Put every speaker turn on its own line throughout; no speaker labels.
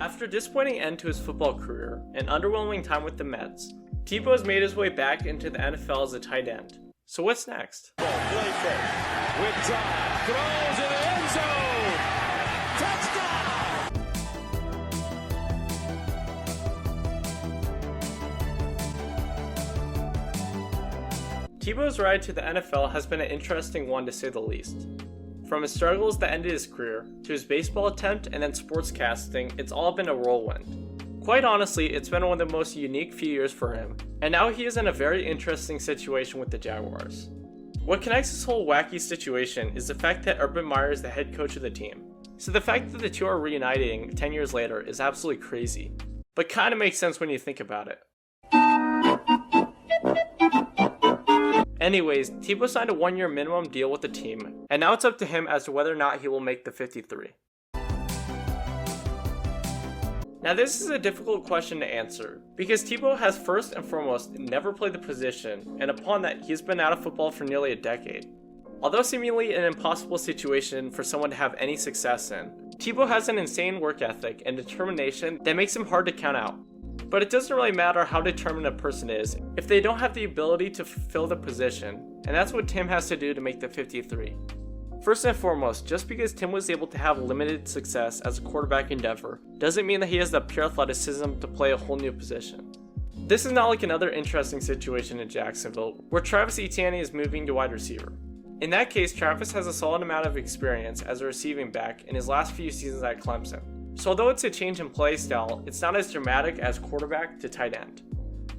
After a disappointing end to his football career and underwhelming time with the Mets, Tebow has made his way back into the NFL as a tight end. So what's next?
With time, throws in the end zone. Touchdown!
Tebow's ride to the NFL has been an interesting one to say the least. From his struggles that ended his career, to his baseball attempt and then sportscasting, it's all been a whirlwind. Quite honestly, it's been one of the most unique few years for him, and now he is in a very interesting situation with the Jaguars. What connects this whole wacky situation is the fact that Urban Meyer is the head coach of the team. So the fact that the two are reuniting 10 years later is absolutely crazy, but kinda makes sense when you think about it. Anyways, Tebow signed a 1-year minimum deal with the team, and now it's up to him as to whether or not he will make the 53. Now this is a difficult question to answer, because Tebow has first and foremost never played the position, and upon that he's been out of football for nearly a decade. Although seemingly an impossible situation for someone to have any success in, Tebow has an insane work ethic and determination that makes him hard to count out. But it doesn't really matter how determined a person is if they don't have the ability to fulfill the position, and that's what Tim has to do to make the 53. First and foremost, just because Tim was able to have limited success as a quarterback endeavor doesn't mean that he has the pure athleticism to play a whole new position. This is not like another interesting situation in Jacksonville, where Travis Etienne is moving to wide receiver. In that case, Travis has a solid amount of experience as a receiving back in his last few seasons at Clemson. So although it's a change in play style, it's not as dramatic as quarterback to tight end.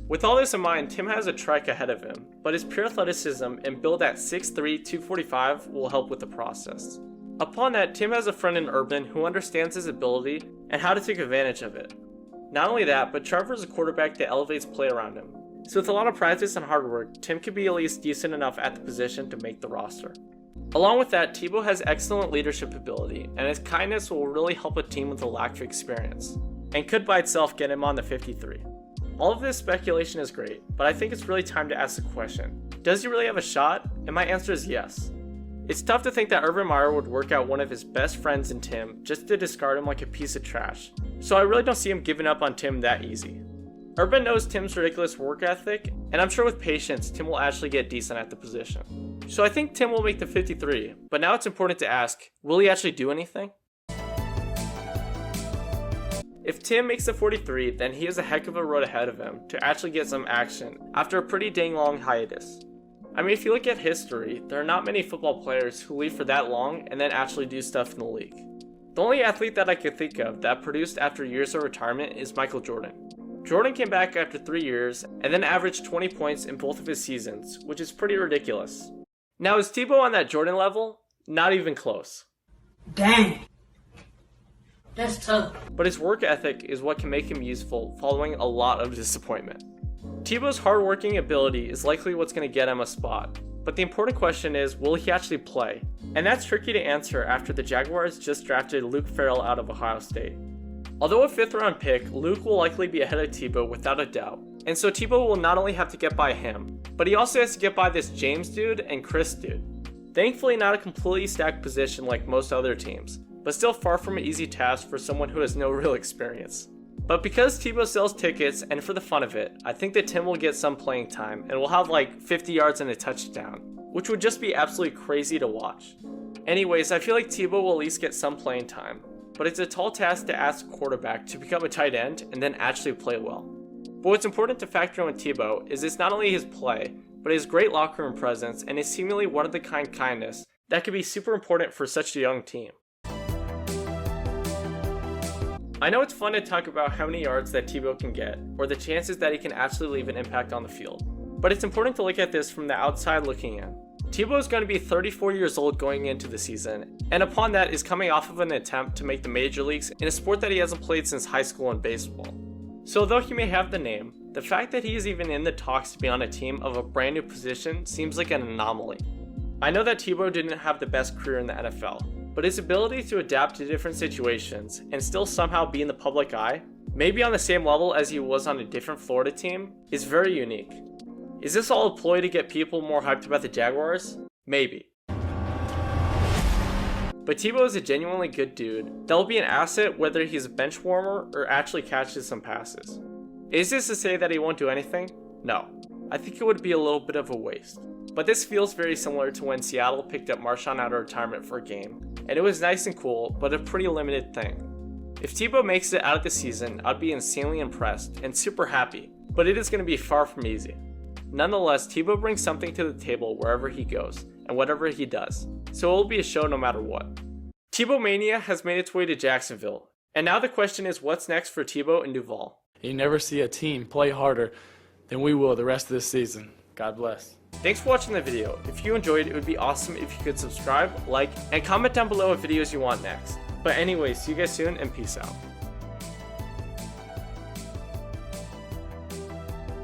With all this in mind, Tim has a trek ahead of him, but his pure athleticism and build at 6'3", 245 will help with the process. Upon that, Tim has a friend in Urban who understands his ability and how to take advantage of it. Not only that, but Trevor is a quarterback that elevates play around him. So with a lot of practice and hard work, Tim could be at least decent enough at the position to make the roster. Along with that, Tebow has excellent leadership ability, and his kindness will really help a team with a lack of experience, and could by itself get him on the 53. All of this speculation is great, but I think it's really time to ask the question, does he really have a shot? And my answer is yes. It's tough to think that Urban Meyer would work out one of his best friends in Tim just to discard him like a piece of trash, so I really don't see him giving up on Tim that easy. Urban knows Tim's ridiculous work ethic, and I'm sure with patience, Tim will actually get decent at the position. So I think Tim will make the 53, but now it's important to ask, will he actually do anything? If Tim makes the 43, then he has a heck of a road ahead of him to actually get some action after a pretty dang long hiatus. I mean, if you look at history, there are not many football players who leave for that long and then actually do stuff in the league. The only athlete that I could think of that produced after years of retirement is Michael Jordan. Jordan came back after 3 years and then averaged 20 points in both of his seasons, which is pretty ridiculous. Now is Tebow on that Jordan level? Not even close.
Dang. That's tough.
But his work ethic is what can make him useful following a lot of disappointment. Tebow's hardworking ability is likely what's going to get him a spot, but the important question is, will he actually play? And that's tricky to answer after the Jaguars just drafted Luke Farrell out of Ohio State. Although a 5th round pick, Luke will likely be ahead of Tebow without a doubt, and so Tebow will not only have to get by him, but he also has to get by this James dude and Chris dude. Thankfully not a completely stacked position like most other teams, but still far from an easy task for someone who has no real experience. But because Tebow sells tickets and for the fun of it, I think that Tim will get some playing time and will have like 50 yards and a touchdown, which would just be absolutely crazy to watch. Anyways, I feel like Tebow will at least get some playing time, but it's a tall task to ask a quarterback to become a tight end and then actually play well. But what's important to factor in with Tebow is it's not only his play, but his great locker room presence and his seemingly one-of-the-kind kindness that could be super important for such a young team. I know it's fun to talk about how many yards that Tebow can get, or the chances that he can actually leave an impact on the field, but it's important to look at this from the outside looking in. Tebow is going to be 34 years old going into the season, and upon that is coming off of an attempt to make the major leagues in a sport that he hasn't played since high school and baseball. So though he may have the name, the fact that he is even in the talks to be on a team of a brand new position seems like an anomaly. I know that Tebow didn't have the best career in the NFL, but his ability to adapt to different situations and still somehow be in the public eye, maybe on the same level as he was on a different Florida team, is very unique. Is this all a ploy to get people more hyped about the Jaguars? Maybe. But but Tebow is a genuinely good dude that will be an asset whether he's a bench warmer or actually catches some passes. Is this to say that he won't do anything? No. I think it would be a little bit of a waste. But this feels very similar to when Seattle picked up Marshawn out of retirement for a game, and it was nice and cool, but a pretty limited thing. If Tebow makes it out of the season, I'd be insanely impressed and super happy, but it is going to be far from easy. Nonetheless, Tebow brings something to the table wherever he goes, and whatever he does, so it will be a show no matter what. Tebow Mania has made its way to Jacksonville, and now the question is what's next for Tebow and Duval?
You never see a team play harder than we will the rest of this season. God bless.
Thanks for watching the video. If you enjoyed it would be awesome if you could subscribe, like, and comment down below what videos you want next. But anyways, see you guys soon and peace out.